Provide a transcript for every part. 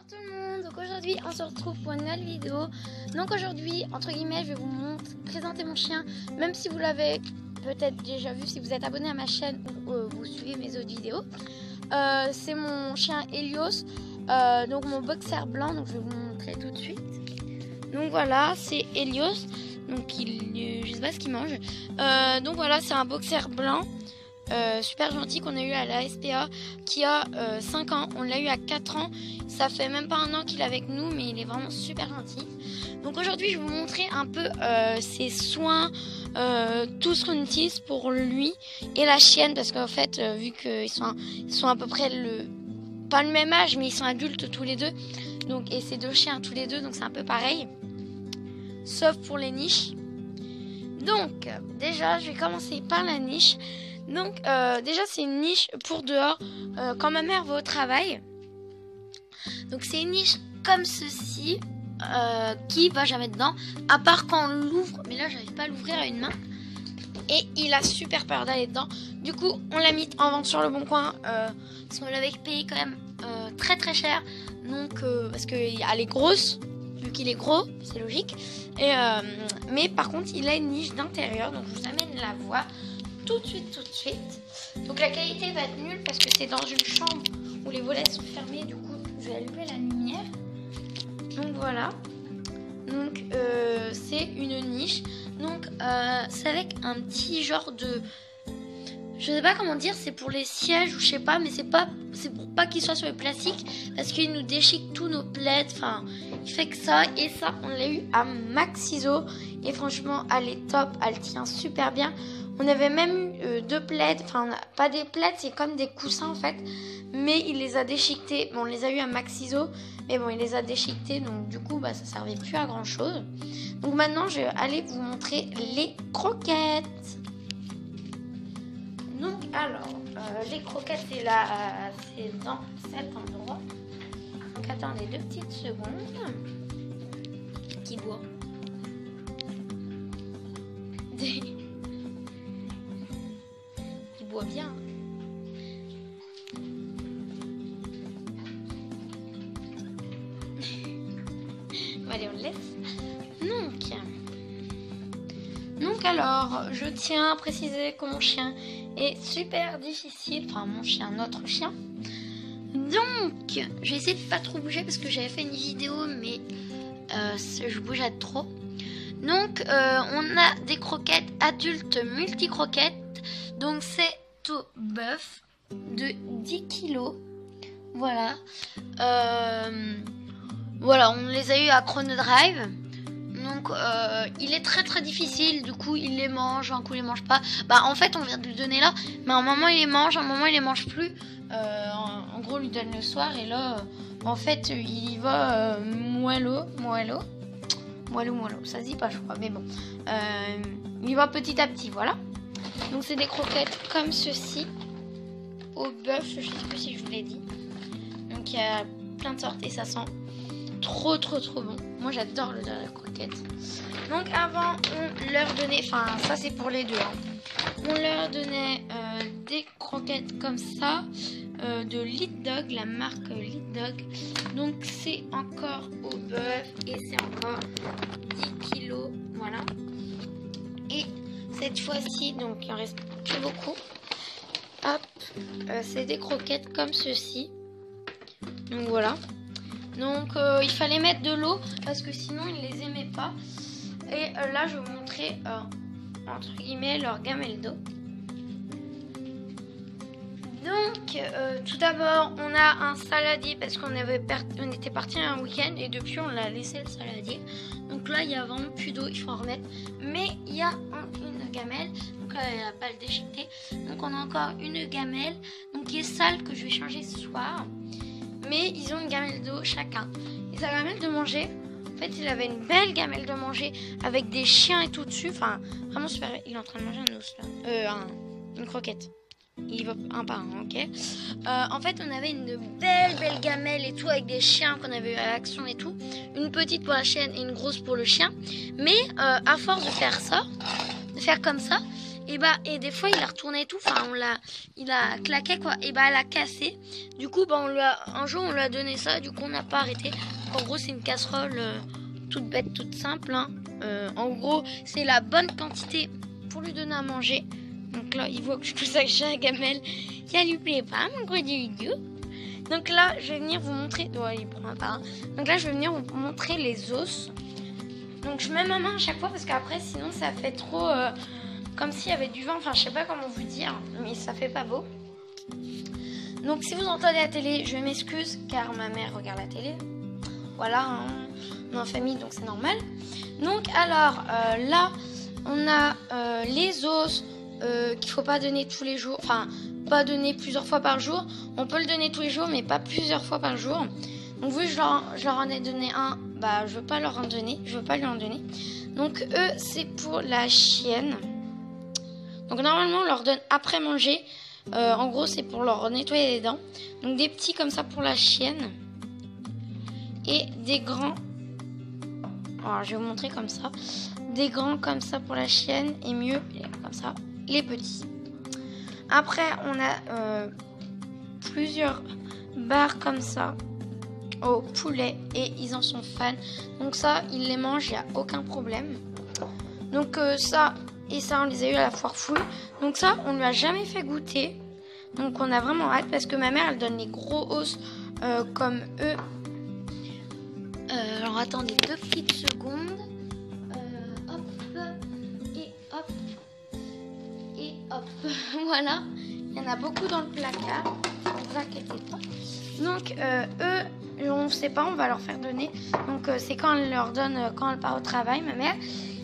Bonjour tout le monde, donc aujourd'hui on se retrouve pour une nouvelle vidéo. Donc aujourd'hui, entre guillemets, je vais vous présenter mon chien, même si vous l'avez peut-être déjà vu si vous êtes abonné à ma chaîne ou vous suivez mes autres vidéos. C'est mon chien Helios, donc mon boxer blanc, donc je vais vous montrer tout de suite. Donc voilà, c'est Helios, donc je sais pas ce qu'il mange. Donc voilà, c'est un boxer blanc. Super gentil qu'on a eu à la SPA qui a 5 ans, on l'a eu à 4 ans, ça fait même pas un an qu'il est avec nous mais il est vraiment super gentil. Donc aujourd'hui je vais vous montrer un peu ses soins, tout ce qu'on utilise pour lui et la chienne parce qu'en fait vu qu'ils sont à peu près pas le même âge mais ils sont adultes tous les deux, donc, et c'est deux chiens tous les deux donc c'est un peu pareil sauf pour les niches. Donc déjà je vais commencer par la niche. Donc déjà c'est une niche pour dehors quand ma mère va au travail. Donc c'est une niche comme ceci qui va jamais dedans à part quand on l'ouvre, mais là j'arrive pas à l'ouvrir à une main et il a super peur d'aller dedans. Du coup on l'a mis en vente sur le bon coin parce qu'on l'avait payé quand même très très cher, donc parce qu'elle est grosse vu qu'il est gros, c'est logique, et, mais par contre il a une niche d'intérieur, donc je vous amène la voir tout de suite. Donc la qualité va être nulle parce que c'est dans une chambre où les volets sont fermés, du coup je vais allumer la lumière. Donc voilà, donc c'est une niche, donc c'est avec un petit genre de, je sais pas comment dire, c'est pour les sièges ou je sais pas, mais c'est pour pas qu'ils soient sur le plastique parce qu'il nous déchique tous nos plaids, enfin il fait que ça, et ça on l'a eu à Max Iso et franchement elle est top, elle tient super bien. On avait même eu deux plaids, enfin pas des plaids, c'est comme des coussins en fait, mais il les a déchiquetés. Bon, on les a eu à Max Iso, mais bon, il les a déchiquetés, donc du coup, ça servait plus à grand chose. Donc maintenant, je vais aller vous montrer les croquettes. Donc alors, les croquettes, c'est là, c'est dans cet endroit. Donc attendez 2 petites secondes. Qui boit. Il boit bien. Allez, on le laisse. Donc alors, je tiens à préciser que mon chien est super difficile. Enfin, mon chien, notre chien. Donc, j'ai essayé de pas trop bouger parce que j'avais fait une vidéo, mais je bougeais trop. Donc, on a des croquettes adultes multi-croquettes. Donc, c'est tout bœuf de 10 kilos. Voilà. Voilà, on les a eu à Chrono Drive. Donc, il est très très difficile. Du coup, il les mange, un coup, il les mange pas. En fait, on vient de lui donner là. Mais à un moment, il les mange, à un moment, il les mange plus. En gros, on lui donne le soir. Et là, en fait, il y va moello, ça se dit pas, je crois. Mais bon, il y va petit à petit, voilà. Donc, c'est des croquettes comme ceci. Au bœuf, je sais plus si je vous l'ai dit. Donc, il y a plein de sortes et ça sent trop bon. Moi j'adore l'odeur de la croquette. Donc avant on leur donnait, enfin ça c'est pour les deux, on leur donnait des croquettes comme ça de Lead Dog, la marque Lead Dog. Donc c'est encore au bœuf et c'est encore 10 kilos, voilà. Et cette fois-ci, donc il en reste plus beaucoup. Hop, c'est des croquettes comme ceci. Donc voilà. Donc il fallait mettre de l'eau parce que sinon ils les aimaient pas. Et là je vais vous montrer entre guillemets leur gamelle d'eau. Donc tout d'abord on a un saladier parce qu'on était parti un week-end et depuis on l'a laissé le saladier. Donc là il y a vraiment plus d'eau, il faut en remettre. Mais il y a une gamelle, donc là elle n'a pas le déchiqueté. Donc on a encore une gamelle donc qui est sale que je vais changer ce soir. Mais ils ont une gamelle d'eau chacun. Et sa gamelle de manger, en fait, il avait une belle gamelle de manger avec des chiens et tout dessus. Enfin, vraiment super. Il est en train de manger un os là. Une croquette. Il va un par un, ok. En fait, on avait une belle gamelle et tout avec des chiens qu'on avait eu à l'action et tout. Une petite pour la chienne et une grosse pour le chien. Mais à force de faire ça, de faire comme ça, Et des fois il a retourné et tout, enfin il a claqué quoi, et elle a cassé. Du coup un jour on lui a donné ça, du coup on n'a pas arrêté. En gros c'est une casserole toute bête, toute simple hein. En gros c'est la bonne quantité pour lui donner à manger. Donc là il voit que je touche à la gamelle, ça lui plaît pas mon gros idiot. Donc là je vais venir vous montrer, il prend un par un. Donc là je vais venir vous montrer les os. Donc je mets ma main à chaque fois parce qu'après sinon ça fait trop comme s'il y avait du vent, enfin je sais pas comment vous dire, mais ça fait pas beau. Donc si vous entendez la télé, je m'excuse car ma mère regarde la télé. Voilà, hein, on est en famille donc c'est normal. Donc alors là on a les os qu'il faut pas donner tous les jours, enfin pas donner plusieurs fois par jour. On peut le donner tous les jours mais pas plusieurs fois par jour. Donc vu que je leur en ai donné un, je veux pas lui en donner. Donc eux c'est pour la chienne. Donc normalement on leur donne après manger. En gros c'est pour leur nettoyer les dents. Donc des petits comme ça pour la chienne. Et des grands. Alors je vais vous montrer comme ça. Des grands comme ça pour la chienne. Et mieux comme ça les petits. Après on a plusieurs barres comme ça au poulet. Et ils en sont fans. Donc ça ils les mangent, il n'y a aucun problème. Donc ça et ça on les a eu à la foire fouille. Donc ça on ne lui a jamais fait goûter. Donc on a vraiment hâte parce que ma mère elle donne les gros os comme eux. Alors attendez 2 petites secondes. Hop et hop et hop. Voilà. Il y en a beaucoup dans le placard. Ne vous inquiétez pas. Donc eux, on ne sait pas, on va leur faire donner. Donc c'est quand elle leur donne, quand elle part au travail, ma mère.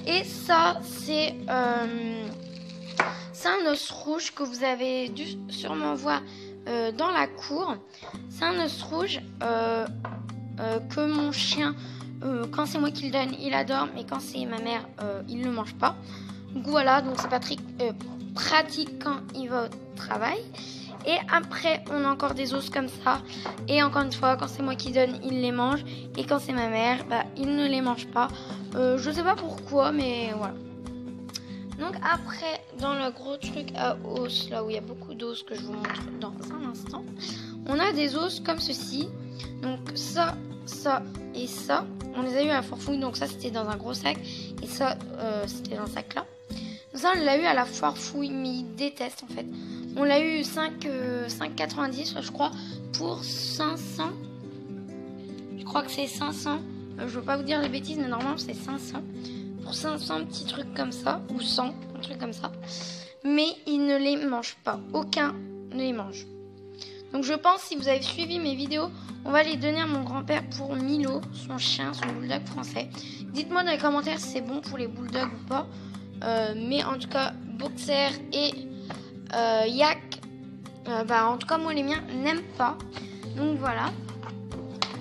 Et ça, c'est un os rouge que vous avez dû sûrement voir dans la cour. C'est un os rouge que mon chien, quand c'est moi qui le donne, il adore. Mais quand c'est ma mère, il ne le mange pas. Donc voilà, donc c'est pas très pratique quand il va au travail. Et après, on a encore des os comme ça. Et encore une fois, quand c'est moi qui donne, il les mange. Et quand c'est ma mère, il ne les mange pas. Je sais pas pourquoi, mais voilà. Donc après, dans le gros truc à os, là où il y a beaucoup d'os que je vous montre dans un instant, on a des os comme ceci. Donc ça, ça et ça. On les a eu à la foire fouille, donc ça c'était dans un gros sac. Et ça, c'était dans un sac là. Donc ça, on l'a eu à la foire fouille, mais ils détestent en fait. On l'a eu 5,90 je crois pour 500. Je crois que c'est 500. Je veux pas vous dire les bêtises, mais normalement c'est 500. Pour 500 petits trucs comme ça, ou 100, un truc comme ça. Mais ils ne les mangent pas. Aucun ne les mange. Donc je pense, si vous avez suivi mes vidéos, on va les donner à mon grand-père pour Milo, son chien, son bulldog français. Dites-moi dans les commentaires si c'est bon pour les bulldogs ou pas. Mais en tout cas, Boxer et Yak, en tout cas moi les miens n'aiment pas. Donc voilà.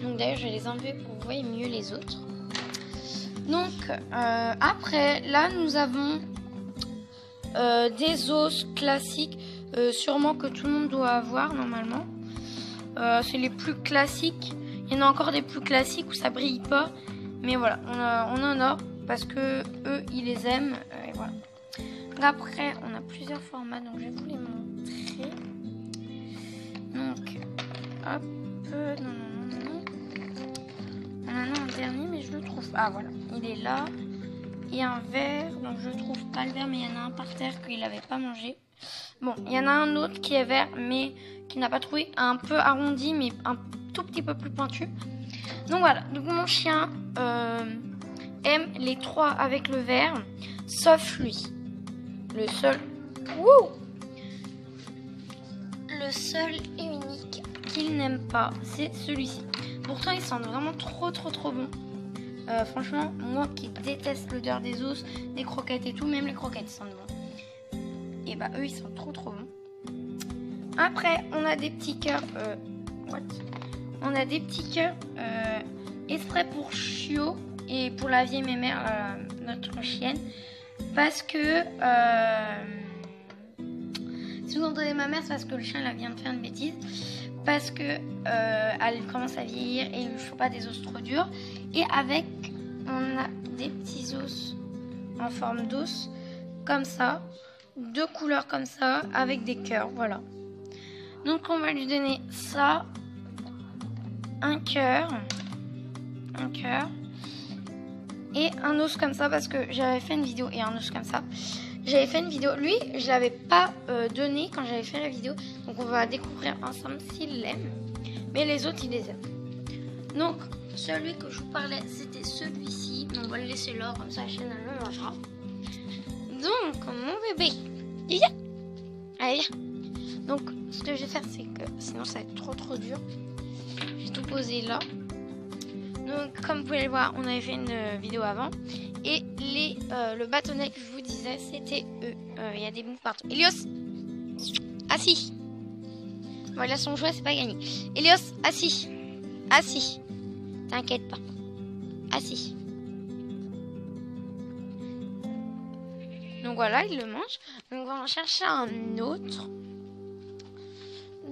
Donc d'ailleurs je vais les enlever pour que vous voyez mieux les autres. Donc après là nous avons des os classiques, sûrement que tout le monde doit avoir normalement. C'est les plus classiques. Il y en a encore des plus classiques où ça brille pas. Mais voilà, on en a parce que eux ils les aiment. Et voilà. Après, on a plusieurs formats, donc je vais vous les montrer. Donc, hop, non. On en a un dernier, mais je le trouve. Ah voilà, il est là. Et un vert, donc je trouve pas le vert, mais il y en a un par terre qu'il n'avait pas mangé. Bon, il y en a un autre qui est vert, mais qui n'a pas trouvé, un peu arrondi, mais un tout petit peu plus pointu. Donc voilà, donc mon chien aime les trois avec le vert, sauf lui. Le seul et unique qu'il n'aime pas, c'est celui-ci. Pourtant, ils sentent vraiment trop bon. Franchement, moi qui déteste l'odeur des os, des croquettes et tout, même les croquettes sentent bon. Et eux, ils sont trop bons. Après, on a des petits cœurs. On a des petits cœurs exprès pour Chio et pour la vieille mémère, notre chienne. Parce que si vous entendez ma mère, c'est parce que le chien là vient de faire une bêtise. Parce que elle commence à vieillir et il ne faut pas des os trop durs. Et avec, on a des petits os en forme d'os comme ça, 2 couleurs comme ça avec des cœurs, voilà. Donc on va lui donner ça, un cœur et un os comme ça parce que j'avais fait une vidéo et un os comme ça. J'avais fait une vidéo, lui je l'avais pas donné quand j'avais fait la vidéo, donc on va découvrir ensemble s'il l'aime, mais les autres ils les aiment. Donc celui que je vous parlais c'était celui-ci, on va le laisser là comme ça la chaîne elle le mangera. Donc mon bébé, viens, allez viens. Donc ce que je vais faire c'est que sinon ça va être trop dur, je vais tout poser là. Donc comme vous pouvez le voir on avait fait une vidéo avant. Et le bâtonnet que je vous disais, c'était eux. Il y a des bouts partout. Elios, assis. Bon, là, son jouet, c'est pas gagné. Elios, assis. Assis. T'inquiète pas. Assis. Donc voilà, il le mange. Donc on va en chercher un autre.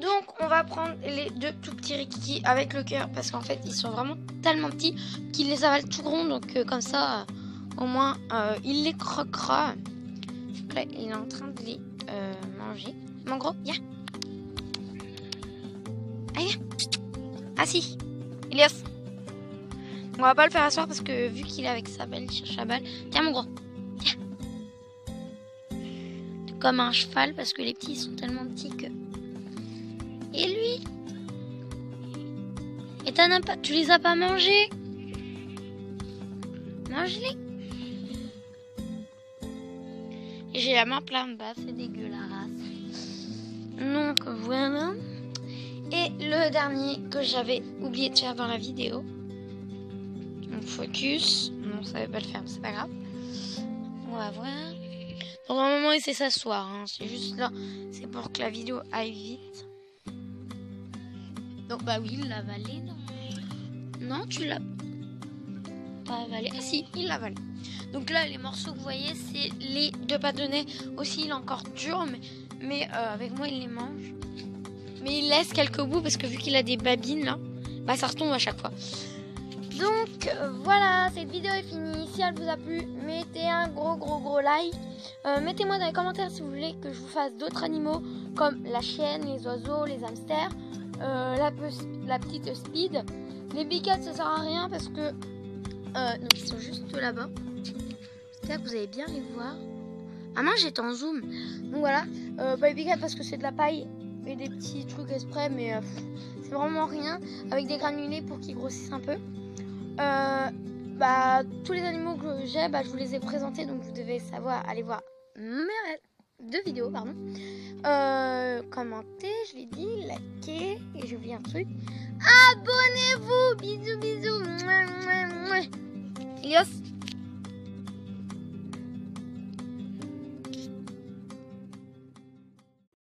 Donc on va prendre les 2 tout petits rikiki avec le cœur. Parce qu'en fait, ils sont vraiment tellement petits qu'ils les avalent tout gronds. Donc comme ça... Au moins, il les croquera. Là, il est en train de les manger. Mon gros, viens. Allez, viens. Assis. Elias. On va pas le faire asseoir parce que vu qu'il est avec sa balle, il cherche la balle. Tiens, mon gros. Viens. Comme un cheval parce que les petits sont tellement petits que... Et lui? Et t'en as pas... Tu les as pas mangés? Mange-les. J'ai la main pleine de bave, c'est dégueulasse. Donc voilà. Et le dernier que j'avais oublié de faire dans la vidéo. Donc focus. Non, ça savait pas le faire, mais c'est pas grave. On va voir. Donc à un moment il sait s'asseoir. Hein. C'est juste là. C'est pour que la vidéo aille vite. Donc bah oui, il l'a avalé. Non, tu l'as pas avalé. Ah si, il l'a avalé. Donc là, les morceaux que vous voyez, c'est les 2 bâtonnets. Aussi, il est encore dur, mais avec moi, il les mange. Mais il laisse quelques bouts parce que vu qu'il a des babines là, bah ça retombe à chaque fois. Donc voilà, cette vidéo est finie. Si elle vous a plu, mettez un gros like. Mettez-moi dans les commentaires si vous voulez que je vous fasse d'autres animaux comme la chienne, les oiseaux, les hamsters, la petite speed. Les big cats, ça sert à rien parce que donc ils sont juste là-bas. J'espère que vous allez bien les voir. Ah non, j'étais en zoom. Donc voilà, pas les big cats parce que c'est de la paille et des petits trucs exprès, mais c'est vraiment rien. Avec des granulés pour qu'ils grossissent un peu. Tous les animaux que j'ai, je vous les ai présentés, donc vous devez savoir aller voir mes 2 vidéos, pardon. Commentez, je l'ai dit, likez, et j'ai oublié un truc. Abonnez-vous, bisous. Elios.